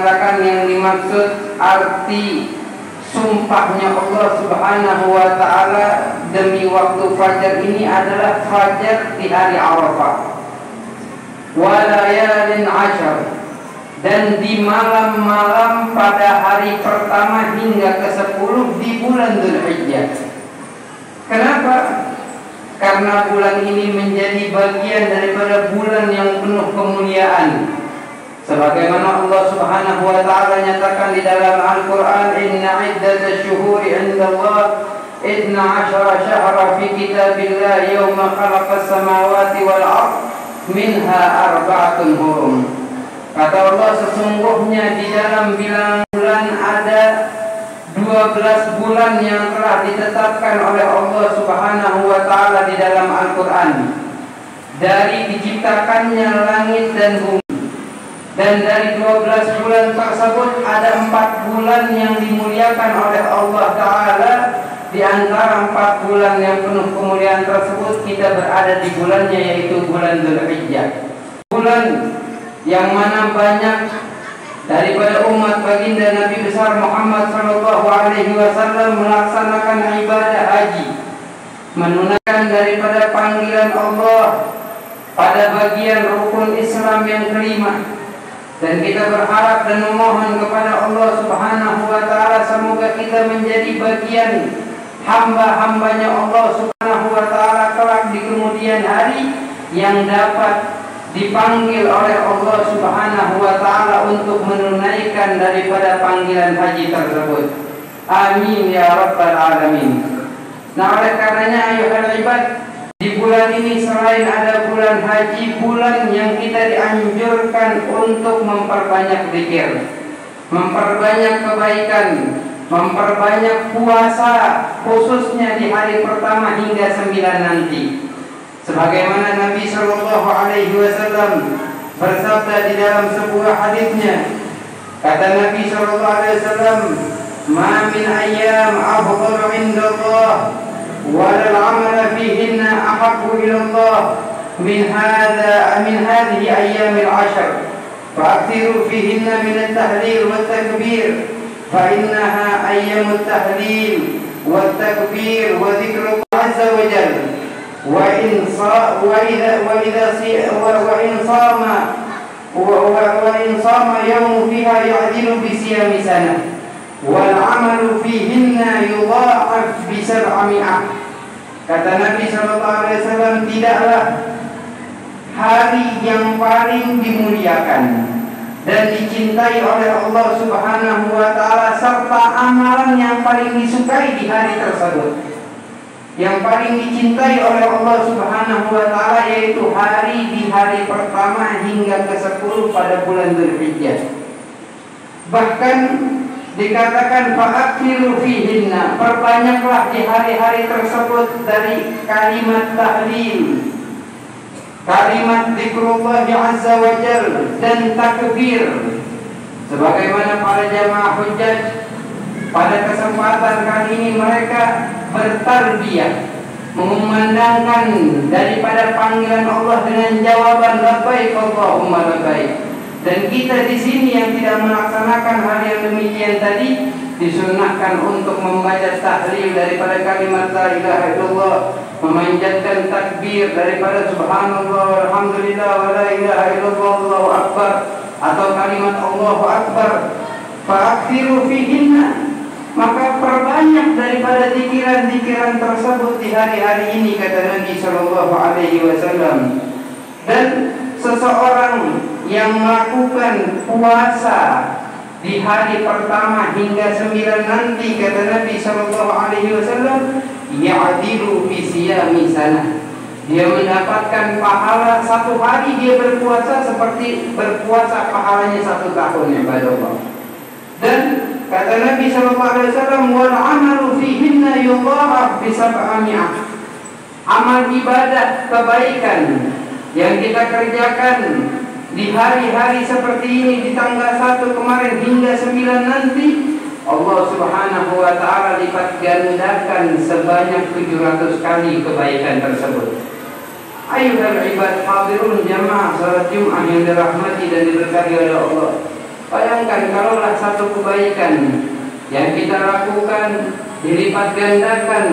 mengatakan yang dimaksud arti sumpahnya Allah Subhanahu wa ta'ala demi waktu fajar ini adalah fajar di hari Arafah, wa layalin ashar, dan di malam-malam pada hari pertama hingga ke-10 di bulan Dzulhijjah. Kenapa? Karena bulan ini menjadi bagian daripada bulan yang penuh kemuliaan. Sebagaimana Allah Subhanahu wa ta'ala nyatakan di dalam Al-Qur'an, inna iddatash syuhuri 'indallah 12 syahra fi kitabillah yawma khalaqas samawati wal ardh minha arba'atun hurum. Kata Allah, sesungguhnya di dalam bilangan bulan ada 12 bulan yang telah ditetapkan oleh Allah Subhanahu wa ta'ala di dalam Al-Qur'an, dari diciptakannya langit dan bumi. Dan dari 12 bulan tersebut ada 4 bulan yang dimuliakan oleh Allah Ta'ala. Di antara 4 bulan yang penuh kemuliaan tersebut, kita berada di bulannya, yaitu bulan Dzulhijjah. Bulan yang mana banyak daripada umat baginda Nabi besar Muhammad SAW melaksanakan ibadah haji, menunaikan daripada panggilan Allah pada bagian rukun Islam yang kelima. Dan kita berharap dan memohon kepada Allah Subhanahu wa ta'ala, semoga kita menjadi bagian hamba-hambanya Allah Subhanahu wa ta'ala kelak di kemudian hari, yang dapat dipanggil oleh Allah Subhanahu wa ta'ala untuk menunaikan daripada panggilan haji tersebut. Amin ya rabbal alamin. Nah, oleh karenanya ayuhal ibad, di bulan ini selain ada bulan haji, bulan yang kita dianjurkan untuk memperbanyak zikir, memperbanyak kebaikan, memperbanyak puasa, khususnya di hari pertama hingga 9 nanti. Sebagaimana Nabi Shallallahu Alaihi Wasallam bersabda di dalam sebuah hadisnya, kata Nabi Shallallahu Alaihi Wasallam, "Ma min ayyam afdalu indallah wal amal fihinna ahabbu ila Allah min hadhihi ayyamil 'ashr fa'kthiru fihinna min at-tahlil wat takbir fa innaha ayyamut tahlil wat takbir wa dzikrullah azza wa jalla wa in sama yawm fiha ya'dilu bi siyami sanah wal amalu fihinna yudha'af bi 700." Kata Nabi sallallahu alaihi wasallam, tidaklah hari yang paling dimuliakan dan dicintai oleh Allah Subhanahu wa ta'ala serta amalan yang paling disukai di hari tersebut, yang paling dicintai oleh Allah Subhanahu wa ta'ala, yaitu di hari pertama hingga ke-10 pada bulan Dzulhijjah. Bahkan dikatakan fa'akhiru fihinna, perbanyaklah di hari-hari tersebut dari kalimat tahlil, kalimat zikrullah azza wa jalla, dan takbir. Sebagaimana para jamaah hujjaj pada kesempatan kali ini mereka bertarbiyah, mengumandangkan daripada panggilan Allah dengan jawaban labbaik Allahumma labbaik. Dan kita di sini yang tidak melaksanakan hal yang demikian tadi, disunahkan untuk membaca tahlil daripada kalimat la ilaha illallah, memanjatkan takbir daripada subhanallah walhamdulillah wa la ilaha illallah Allahu akbar, atau kalimat Allahu akbar. Fa'akhiru fihinna, maka perbanyak daripada zikiran-zikiran tersebut di hari-hari ini, kata Nabi sallallahu alaihi wasallam. Dan seseorang yang melakukan puasa di hari pertama hingga 9 nanti, kata Nabi sallallahu alaihi wasallam, ya'dilu fi siyami sanah, dia mendapatkan pahala 1 hari dia berpuasa seperti berpuasa pahalanya 1 tahun, ya Allah. Dan kata Nabi sallallahu alaihi wasallam, wal amalu fihinna yudha'af bi 700. Amal ibadah kebaikan yang kita kerjakan di hari-hari seperti ini, di tanggal 1 kemarin hingga 9 nanti, Allah Subhanahu wa ta'ala lipat gandakan sebanyak 700 kali kebaikan tersebut. Ayyuhal ibad hadirun jamaah salat Jumat yang dirahmati dan diberkahi oleh Allah. Bayangkan kalaulah satu kebaikan yang kita lakukan dilipat gandakan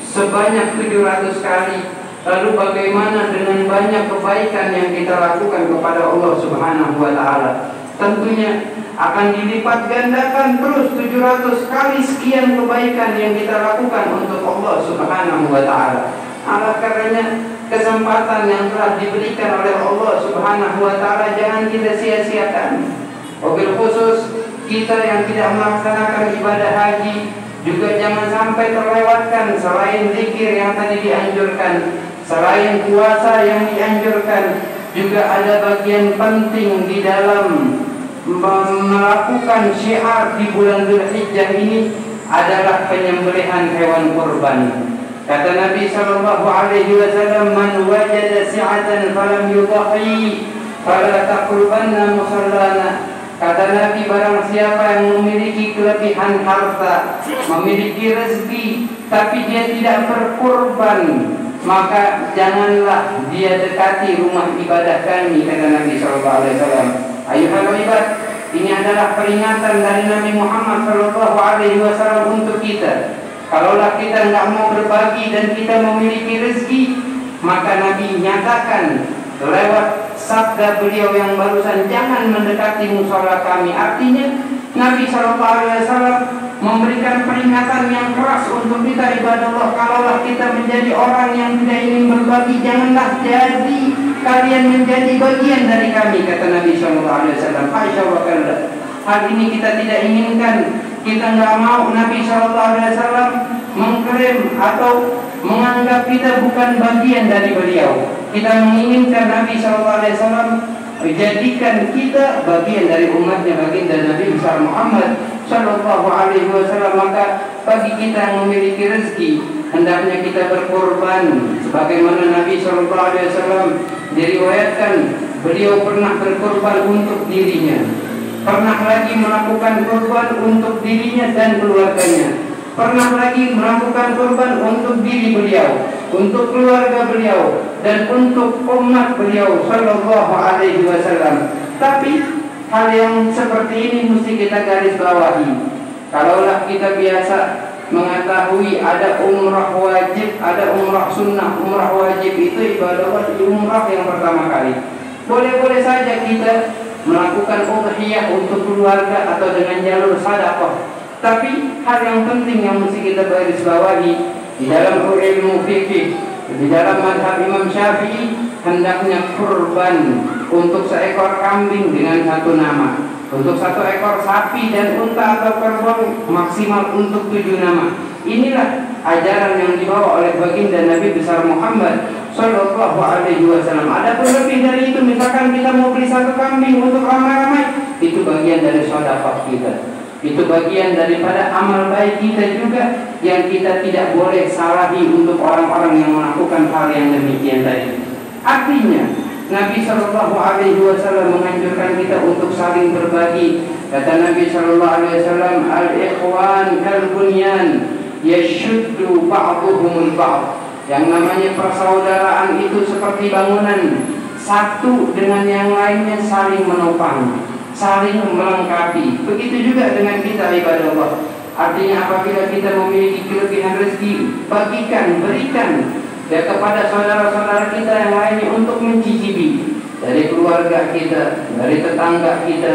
sebanyak 700 kali. Lalu bagaimana dengan banyak kebaikan yang kita lakukan kepada Allah Subhanahu wa Ta'ala? Tentunya akan dilipat gandakan terus 700 kali sekian kebaikan yang kita lakukan untuk Allah Subhanahu wa Ta'ala. Oleh karenanya kesempatan yang telah diberikan oleh Allah Subhanahu wa Ta'ala jangan kita sia-siakan. Wabil khusus kita yang tidak melaksanakan ibadah haji juga jangan sampai terlewatkan. Selain zikir yang tadi dianjurkan, selain puasa yang dianjurkan, juga ada bagian penting di dalam melakukan syiar di bulan Dzulhijjah ini adalah penyembelihan hewan kurban. Kata Nabi sallallahu alaihi wasallam, "Man wajada si'atan falam yudhi fala taqrubanna musallana." Kata Nabi, barang siapa yang memiliki kelebihan harta, memiliki rezeki, tapi dia tidak berkurban, maka janganlah dia dekati rumah ibadah kami, kata Nabi SAW. Ayuhal ibad, ini adalah peringatan dari Nabi Muhammad SAW untuk kita. Kalaulah kita tidak mau berbagi dan kita memiliki rezeki, maka Nabi nyatakan lewat sabda beliau yang barusan, jangan mendekati musola kami. Artinya Nabi SAW memberikan peringatan yang keras untuk kita ibadah Allah. Kalaulah kita menjadi orang yang tidak ingin berbagi, janganlah jadi kalian menjadi bagian dari kami, kata Nabi SAW. Hal ini kita tidak inginkan. Kita nggak mau Nabi SAW mengklaim atau menganggap kita bukan bagian dari beliau. Kita menginginkan Nabi SAW jadikan kita bagian dari umatnya, bagian dari Nabi besar Muhammad SAW. Maka bagi kita yang memiliki rezeki, hendaknya kita berkorban. Sebagaimana Nabi SAW diriwayatkan, beliau pernah berkorban untuk dirinya, pernah lagi melakukan korban untuk dirinya dan keluarganya, pernah lagi melakukan korban untuk diri beliau, untuk keluarga beliau, dan untuk umat beliau sallallahu alaihi wasallam. Tapi hal yang seperti ini mesti kita garis bawahi. Kalaulah kita biasa mengetahui ada umrah wajib, ada umrah sunnah. Umrah wajib itu ibadah umrah yang pertama kali. Boleh-boleh saja kita melakukan udhiyah untuk keluarga atau dengan jalur sedekah. Tapi hal yang penting yang mesti kita garis bawahi di dalam ilmu fikih, di dalam mazhab Imam Syafi'i, hendaknya kurban untuk seekor kambing dengan satu nama, untuk satu ekor sapi dan unta atau kerbau maksimal untuk 7 nama. Inilah ajaran yang dibawa oleh baginda Nabi besar Muhammad sallallahu alaihi wasallam. Ada pun lebih dari itu, misalkan kita mau beli satu kambing untuk ramai-ramai, itu bagian dari sedekah kita. Itu bagian daripada amal baik kita juga yang kita tidak boleh salahi untuk orang-orang yang melakukan hal yang demikian tadi. Artinya Nabi Shallallahu Alaihi Wasallam menganjurkan kita untuk saling berbagi. Kata Nabi Shallallahu Alaihi Wasallam, al-ikhwan kal-bunyan yashuddu ba'duhumul ba'd. Yang namanya persaudaraan itu seperti bangunan, satu dengan yang lainnya saling menopang, saling melengkapi. Begitu juga dengan kita ibadah Allah. Artinya apabila kita memiliki kelebihan rezeki, bagikan, berikan ya kepada saudara-saudara kita yang lainnya untuk mencicipi dari keluarga kita, dari tetangga kita,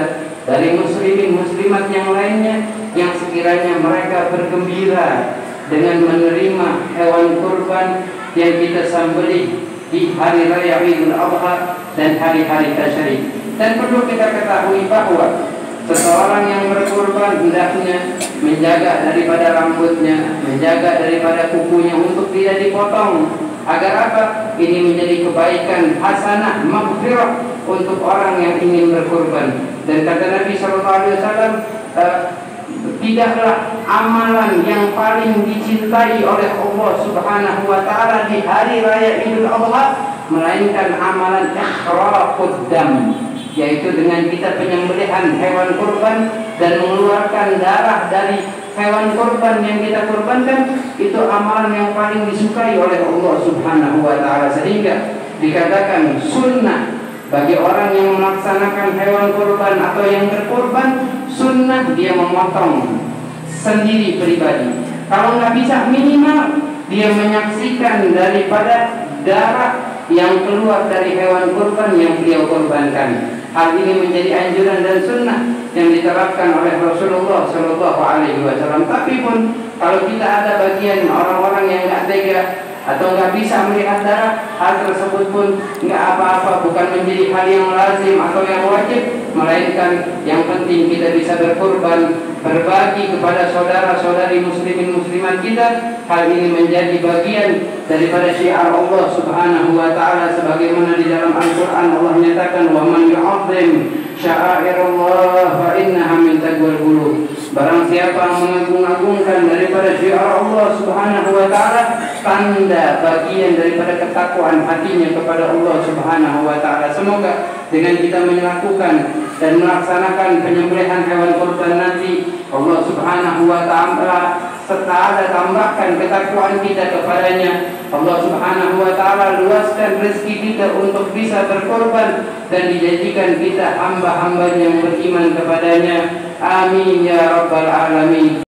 dari muslimin muslimat yang lainnya yang sekiranya mereka bergembira dengan menerima hewan kurban yang kita sembelih di hari raya Idul Adha dan hari-hari tasyrik. Dan perlu kita ketahui bahwa seseorang yang berkurban hendaknya menjaga daripada rambutnya, menjaga daripada kukunya untuk tidak dipotong. Agar apa? Ini menjadi kebaikan hasanah maghfirah untuk orang yang ingin berkurban. Dan kata Nabi SAW, tidaklah amalan yang paling dicintai oleh Allah Subhanahu wa Ta'ala di hari raya Idul Adha melainkan amalan ikhraqud dam, yaitu dengan kita penyembelihan hewan kurban dan mengeluarkan darah dari hewan kurban yang kita kurbankan. Itu amalan yang paling disukai oleh Allah Subhanahu wa Ta'ala, sehingga dikatakan sunnah Bagi orang yang melaksanakan hewan kurban atau yang berkurban, sunnah dia memotong sendiri pribadi. Kalau nggak bisa, minimal dia menyaksikan daripada darah yang keluar dari hewan kurban yang beliau kurbankan. Hal ini menjadi anjuran dan sunnah yang diterapkan oleh Rasulullah Shallallahu Alaihi Wasallam. Tapi pun kalau kita ada bagian orang-orang yang nggak tega atau nggak bisa melihat darah, hal tersebut pun nggak apa-apa, bukan menjadi hal yang lazim atau yang wajib, melainkan yang penting kita bisa berkorban, berbagi kepada saudara-saudari muslimin muslimat kita. Hal ini menjadi bagian daripada syiar Allah Subhanahu wa taala, sebagaimana di dalam Al-Qur'an Allah menyatakan, "Wa man yu'azzim sya'airallah fa innaha min taqwal qulub." Barang siapa yang mengagung-agungkan daripada syiar Allah Subhanahu wa taala, tanda bagian daripada ketakwaan hatinya kepada Allah Subhanahu wa taala. Semoga dengan kita melakukan dan melaksanakan penyembelihan hewan kurban nanti, Allah Subhanahu wa taala serta tambahkan ketakwaan kita kepadanya. Allah Subhanahu wa taala luaskan rezeki kita untuk bisa berkorban dan dijadikan kita hamba-hamba yang beriman kepadanya. Amin ya rabbal alamin.